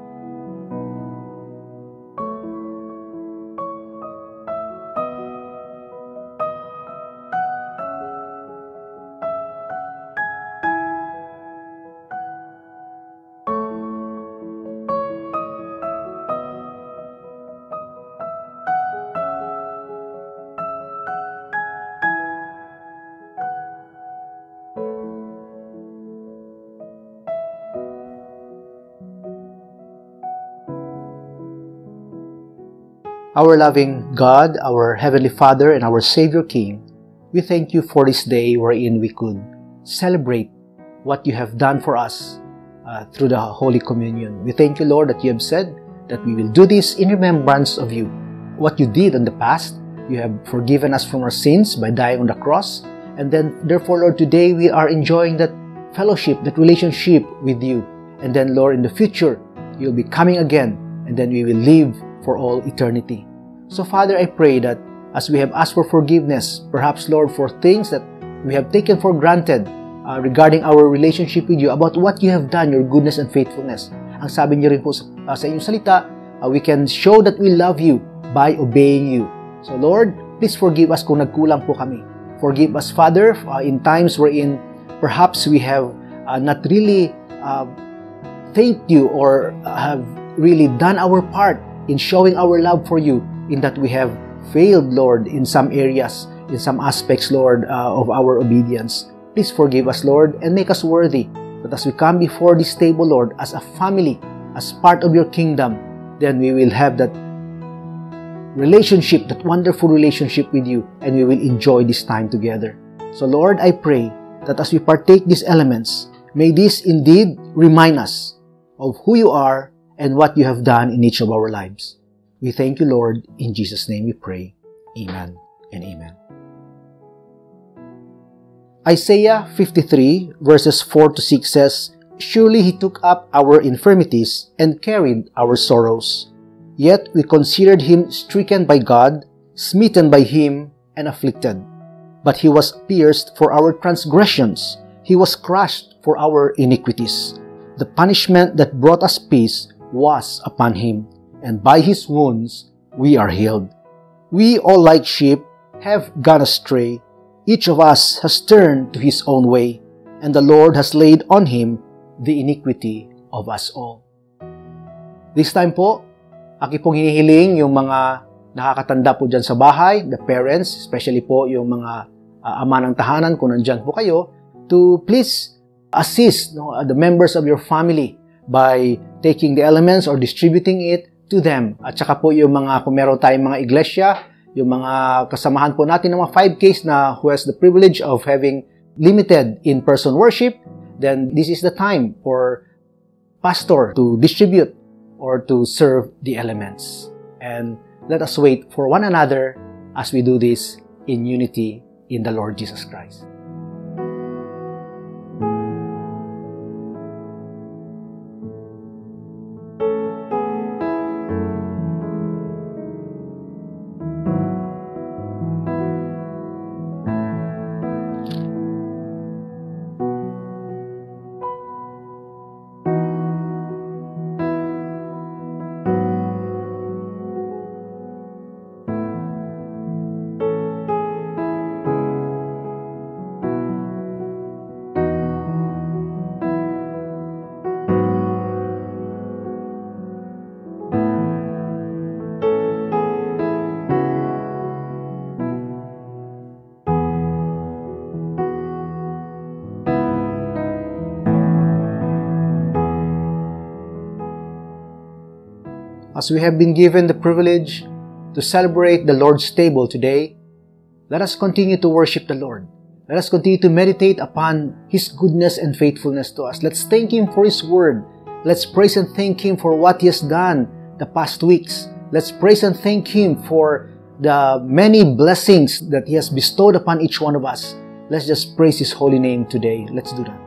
Our loving God, our Heavenly Father, and our Savior King, we thank you for this day wherein we could celebrate what you have done for us through the Holy Communion. We thank you, Lord, that you have said that we will do this in remembrance of you. What you did in the past, you have forgiven us from our sins by dying on the cross. And then, therefore, Lord, today we are enjoying that fellowship, that relationship with you. And then, Lord, in the future, you'll be coming again, and then we will live for all eternity. So, Father, I pray that as we have asked for forgiveness, perhaps, Lord, for things that we have taken for granted regarding our relationship with you, about what you have done, your goodness and faithfulness. Ang sabi niyo rin po sa inyong salita, we can show that we love you by obeying you. So, Lord, please forgive us kung nagkulang po kami. Forgive us, Father, in times wherein perhaps we have not really thanked you or have really done our part in showing our love for you, in that we have failed, Lord, in some areas, in some aspects, Lord, of our obedience. Please forgive us, Lord, and make us worthy that as we come before this table, Lord, as a family, as part of your kingdom, then we will have that relationship, that wonderful relationship with you, and we will enjoy this time together. So, Lord, I pray that as we partake these elements, may this indeed remind us of who you are and what you have done in each of our lives. We thank you, Lord. In Jesus' name we pray. Amen and amen. Isaiah 53 verses 4 to 6 says, "Surely He took up our infirmities and carried our sorrows. Yet we considered Him stricken by God, smitten by Him, and afflicted. But He was pierced for our transgressions. He was crushed for our iniquities. The punishment that brought us peace was upon Him, and by His wounds we are healed. We all like sheep have gone astray. Each of us has turned to his own way, and the Lord has laid on Him the iniquity of us all." This time po, aki pong hinihiling yung mga nakakatanda po dyan sa bahay, the parents, especially po yung mga ama ng tahanan, kung nandyan po kayo, to please assist the members of your family by taking the elements or distributing it to them. At saka po yung mga, kung meron tayong mga iglesia, yung mga kasamahan po natin ng mga 5Ks na who has the privilege of having limited in-person worship, then this is the time for pastor to distribute or to serve the elements. And let us wait for one another as we do this in unity in the Lord Jesus Christ. As we have been given the privilege to celebrate the Lord's table today, let us continue to worship the Lord. Let us continue to meditate upon His goodness and faithfulness to us. Let's thank Him for His word. Let's praise and thank Him for what He has done the past weeks. Let's praise and thank Him for the many blessings that He has bestowed upon each one of us. Let's just praise His holy name today. Let's do that.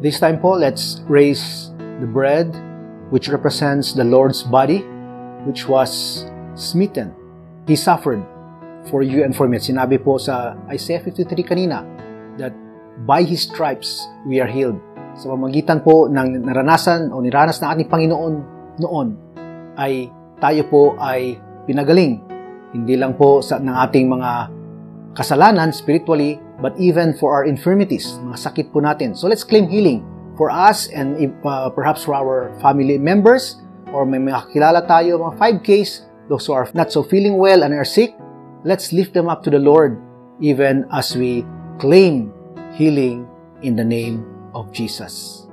This time po, let's raise the bread, which represents the Lord's body, which was smitten. He suffered for you and for me. At sinabi po sa Isaiah 53 kanina, that by His stripes, we are healed. Sa pamamagitan po ng naranasan o niranas ng ating Panginoon noon, ay tayo po ay pinagaling. Hindi lang po ng ating mga kasalanan spiritually, but even for our infirmities, mga sakit po natin. So let's claim healing for us and perhaps for our family members, or may mga kilala tayo, mga 5Ks, those who are not so feeling well and are sick. Let's lift them up to the Lord even as we claim healing in the name of Jesus.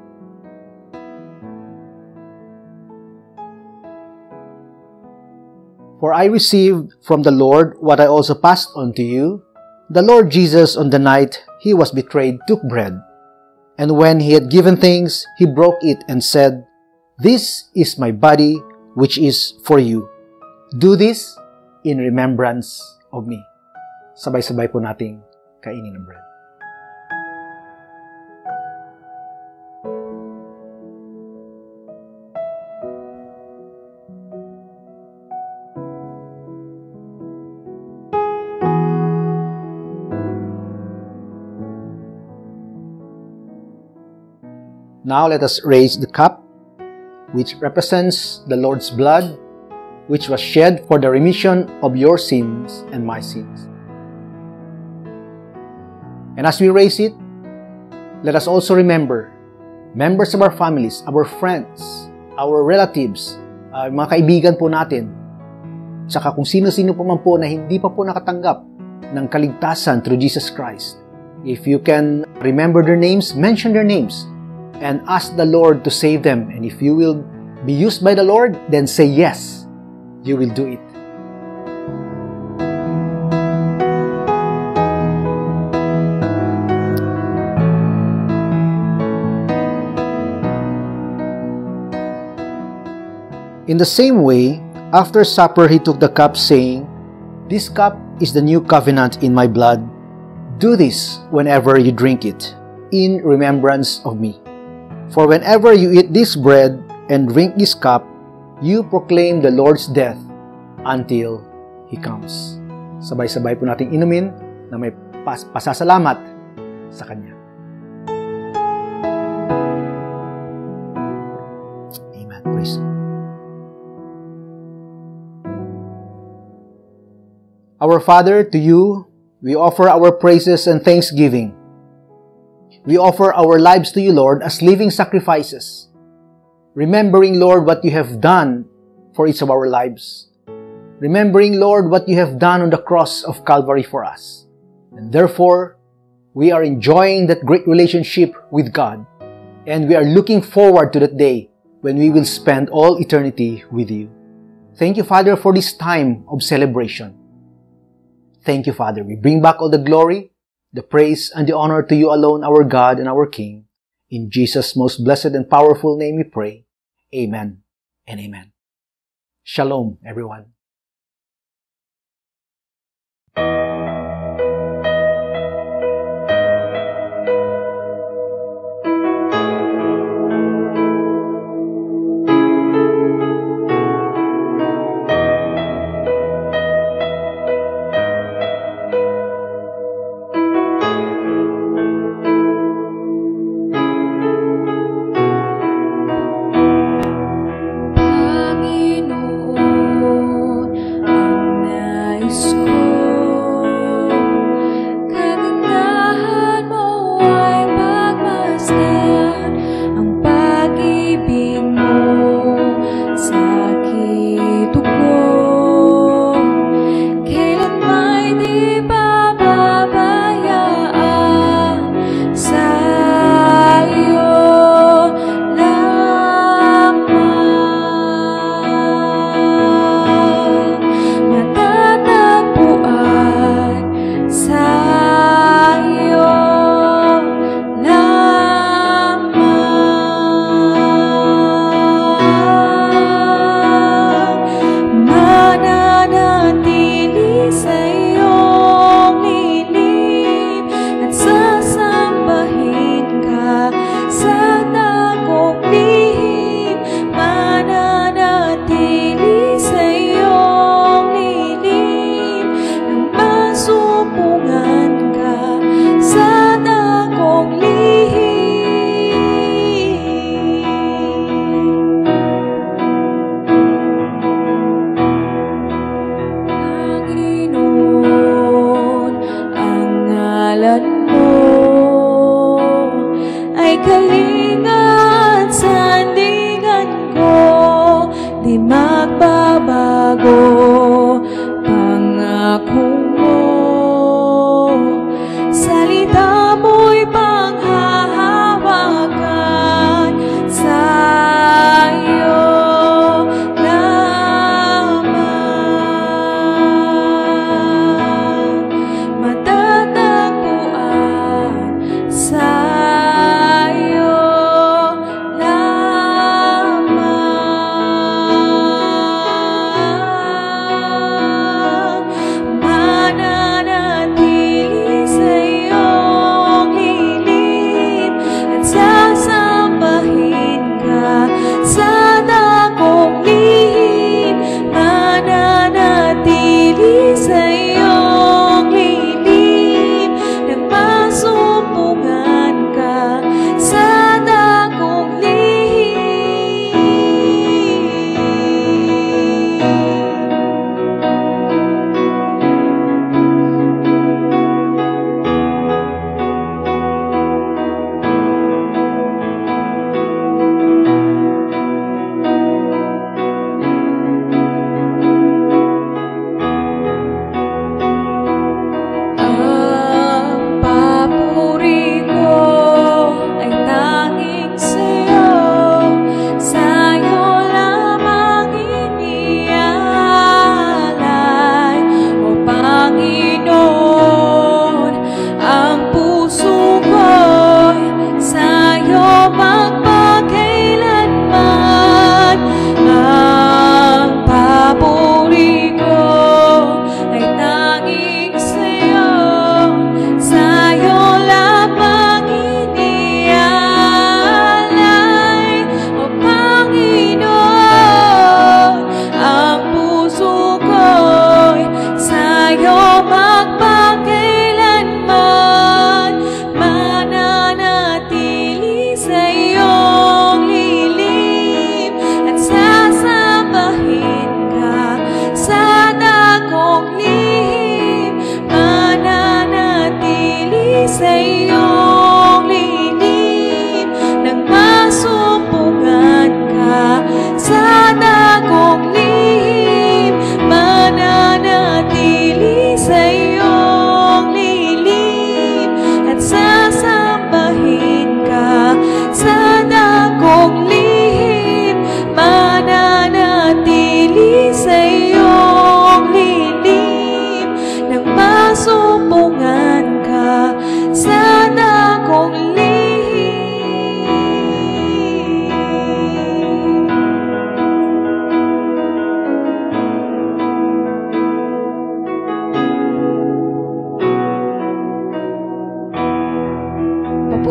For I received from the Lord what I also passed on to you. The Lord Jesus, on the night He was betrayed, took bread. And when He had given thanks, He broke it and said, "This is my body, which is for you. Do this in remembrance of me." Sabay-sabay po nating kainin ng bread. Now let us raise the cup, which represents the Lord's blood, which was shed for the remission of your sins and my sins. And as we raise it, let us also remember members of our families, our friends, our relatives, mga kaibigan po natin, saka kung sino-sino pa man po na hindi pa po nakatanggap ng kaligtasan through Jesus Christ. If you can remember their names, mention their names, and ask the Lord to save them. And if you will be used by the Lord, then say yes, you will do it. In the same way, after supper He took the cup, saying, "This cup is the new covenant in my blood. Do this whenever you drink it, in remembrance of me. For whenever you eat this bread and drink this cup, you proclaim the Lord's death until He comes." Sabay-sabay po nating inumin na may pasasalamat sa Kanya. Amen. Praise God. Our Father, to you, we offer our praises and thanksgiving. We offer our lives to you, Lord, as living sacrifices, remembering, Lord, what you have done for each of our lives. Remembering, Lord, what you have done on the cross of Calvary for us. And therefore, we are enjoying that great relationship with God, and we are looking forward to that day when we will spend all eternity with you. Thank you, Father, for this time of celebration. Thank you, Father. We bring back all the glory, the praise, and the honor to you alone, our God and our King. In Jesus' most blessed and powerful name we pray. Amen and amen. Shalom, everyone.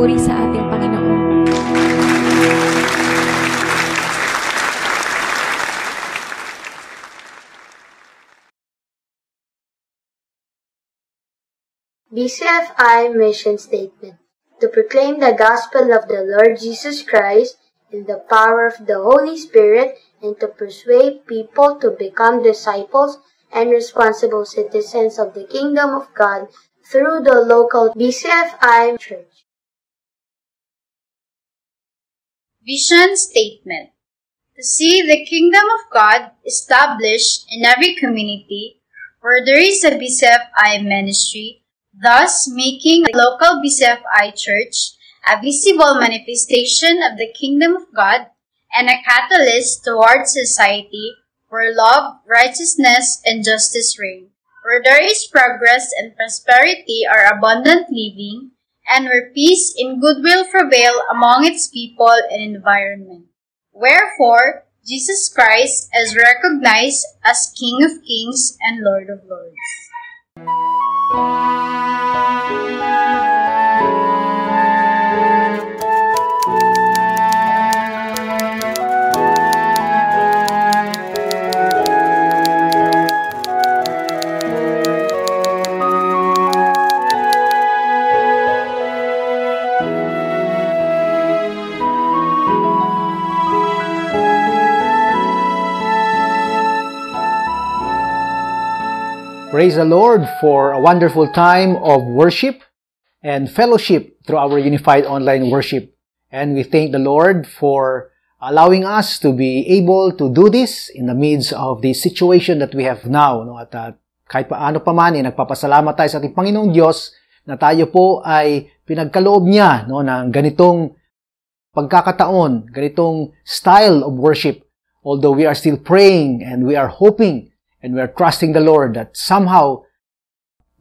Papuri sa ating Panginoon. BCFI Mission Statement: to proclaim the gospel of the Lord Jesus Christ in the power of the Holy Spirit and to persuade people to become disciples and responsible citizens of the Kingdom of God through the local BCFI Church. Vision Statement: to see the Kingdom of God established in every community where there is a BCFI ministry, thus making the local BCFI Church a visible manifestation of the Kingdom of God and a catalyst towards society where love, righteousness, and justice reign, where there is progress and prosperity are abundant living, and where peace and goodwill prevail among its people and environment. Wherefore, Jesus Christ is recognized as King of Kings and Lord of Lords. Praise the Lord for a wonderful time of worship and fellowship through our unified online worship. And we thank the Lord for allowing us to be able to do this in the midst of the situation that we have now. No? At kahit paano pa man, nagpapasalamat tayo sa ating Panginoong Diyos na tayo po ay pinagkaloob niya, no, ng ganitong pagkakataon, ganitong style of worship. Although we are still praying and we are hoping and we are trusting the Lord that somehow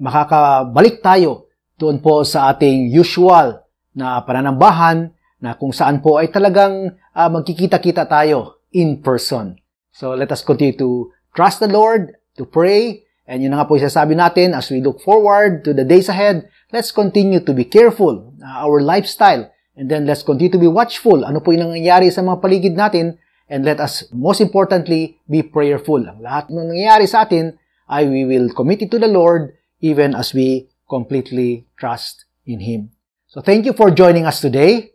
makakabalik tayo doon po sa ating usual na pananambahan na kung saan po ay talagang magkikita-kita tayo in person. So let us continue to trust the Lord, to pray, and yun na nga po isasabi natin as we look forward to the days ahead. Let's continue to be careful, our lifestyle, and then let's continue to be watchful. Ano po yung nangyayari sa mga paligid natin? And let us, most importantly, be prayerful. Ang lahat ng nangyayari sa atin ay we will commit it to the Lord even as we completely trust in Him. So thank you for joining us today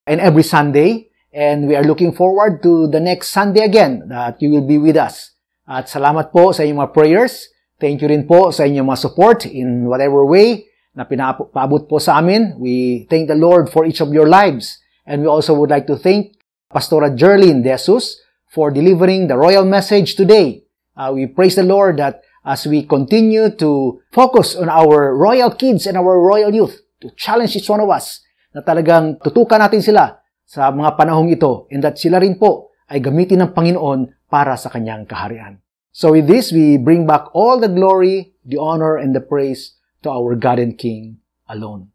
and every Sunday. And we are looking forward to the next Sunday again that you will be with us. At salamat po sa inyong mga prayers. Thank you rin po sa inyong mga support in whatever way na pinapaabot po sa amin. We thank the Lord for each of your lives. And we also would like to thank Pastora Jerlyn De Jesus for delivering the royal message today. We praise the Lord that as we continue to focus on our royal kids and our royal youth, to challenge each one of us, na talagang tutukan natin sila sa mga panahong ito, and that sila rin po ay gamitin ng Panginoon para sa Kanyang kaharian. So with this, we bring back all the glory, the honor, and the praise to our God and King alone.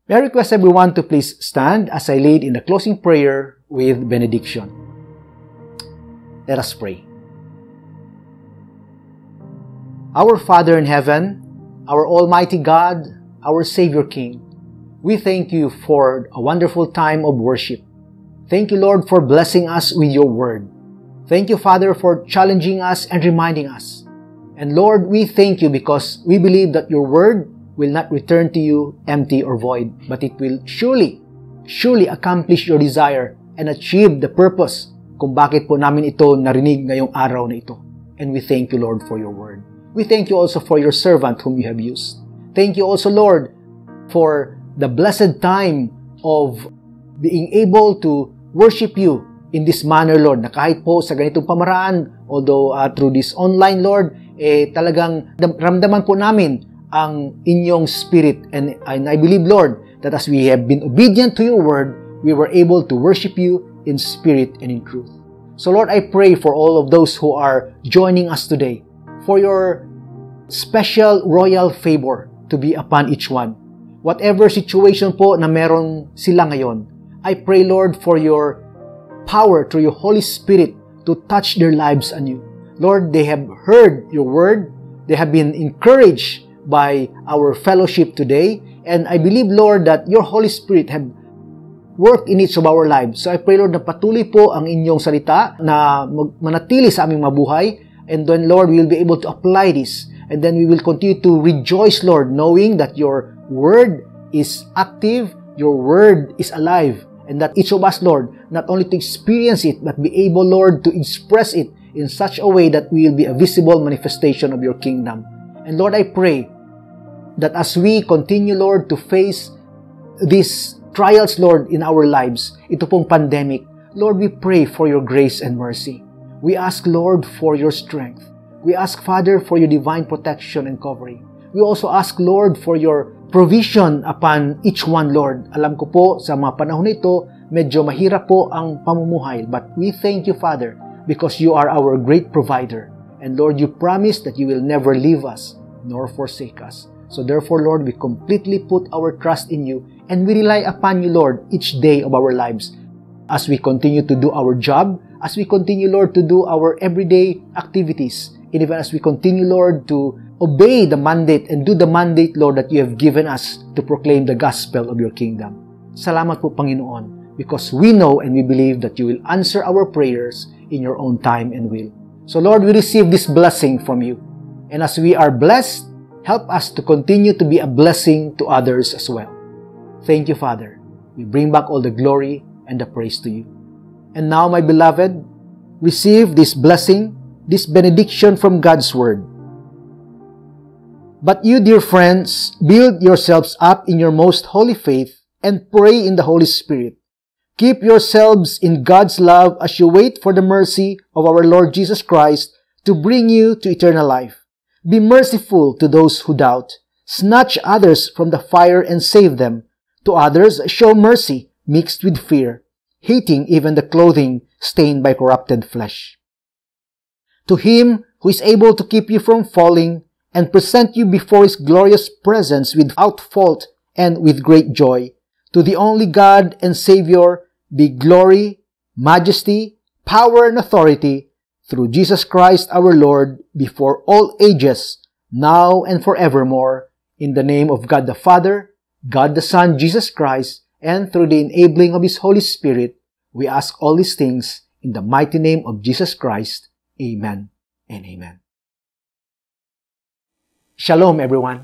May I request everyone to please stand as I lead in the closing prayer with benediction. Let us pray. Our Father in heaven, our Almighty God, our Savior King, we thank you for a wonderful time of worship. Thank you, Lord, for blessing us with your word. Thank you, Father, for challenging us and reminding us. And Lord, we thank you because we believe that your word will not return to you empty or void, but it will surely accomplish your desire and achieve the purpose kung bakit po namin ito narinig ngayong araw na ito. And we thank you, Lord, for your word. We thank you also for your servant whom you have used. Thank you also, Lord, for the blessed time of being able to worship you in this manner, Lord, na kahit po sa ganitong pamaraan, although through this online, Lord, talagang ramdaman po namin ang inyong spirit. And I believe, Lord, that as we have been obedient to your word, we were able to worship you in spirit and in truth. So, Lord, I pray for all of those who are joining us today, for your special royal favor to be upon each one. Whatever situation po na meron sila ngayon, I pray, Lord, for your power through your Holy Spirit to touch their lives anew. Lord, they have heard your word, they have been encouraged by our fellowship today, And I believe, Lord, that your Holy Spirit have worked in each of our lives. So I pray, Lord, na patuloy po ang inyong salita na manatili sa aming mabuhay. And then, Lord, we will be able to apply this. And then we will continue to rejoice, Lord, knowing that your word is active, your word is alive. And that each of us, Lord, not only to experience it, but be able, Lord, to express it in such a way that we will be a visible manifestation of your kingdom. And Lord, I pray that as we continue, Lord, to face these trials, Lord, in our lives, ito pong pandemic, Lord, we pray for your grace and mercy. We ask, Lord, for your strength. We ask, Father, for your divine protection and covering. We also ask, Lord, for your provision upon each one, Lord. Alam ko po, sa mga panahon ito, medyo mahirap po ang pamumuhay. But we thank you, Father, because you are our great provider. And Lord, you promise that you will never leave us, nor forsake us. So therefore, Lord, we completely put our trust in you, and we rely upon you, Lord, each day of our lives. As we continue to do our job, as we continue, Lord, to do our everyday activities, and even as we continue, Lord, to obey the mandate and do the mandate, Lord, that you have given us to proclaim the gospel of your kingdom. Salamat po, Panginoon, because we know and we believe that you will answer our prayers in your own time and will. So, Lord, we receive this blessing from you. And as we are blessed, help us to continue to be a blessing to others as well. Thank you, Father. We bring back all the glory and the praise to you. And now, my beloved, receive this blessing, this benediction from God's Word. But you, dear friends, build yourselves up in your most holy faith and pray in the Holy Spirit. Keep yourselves in God's love as you wait for the mercy of our Lord Jesus Christ to bring you to eternal life. Be merciful to those who doubt. Snatch others from the fire and save them. To others, show mercy mixed with fear, hating even the clothing stained by corrupted flesh. To Him who is able to keep you from falling and present you before His glorious presence without fault and with great joy, to the only God and Savior, be glory, majesty, power, and authority through Jesus Christ our Lord before all ages, now and forevermore, in the name of God the Father, God the Son, Jesus Christ, and through the enabling of His Holy Spirit, we ask all these things in the mighty name of Jesus Christ. Amen and amen. Shalom, everyone.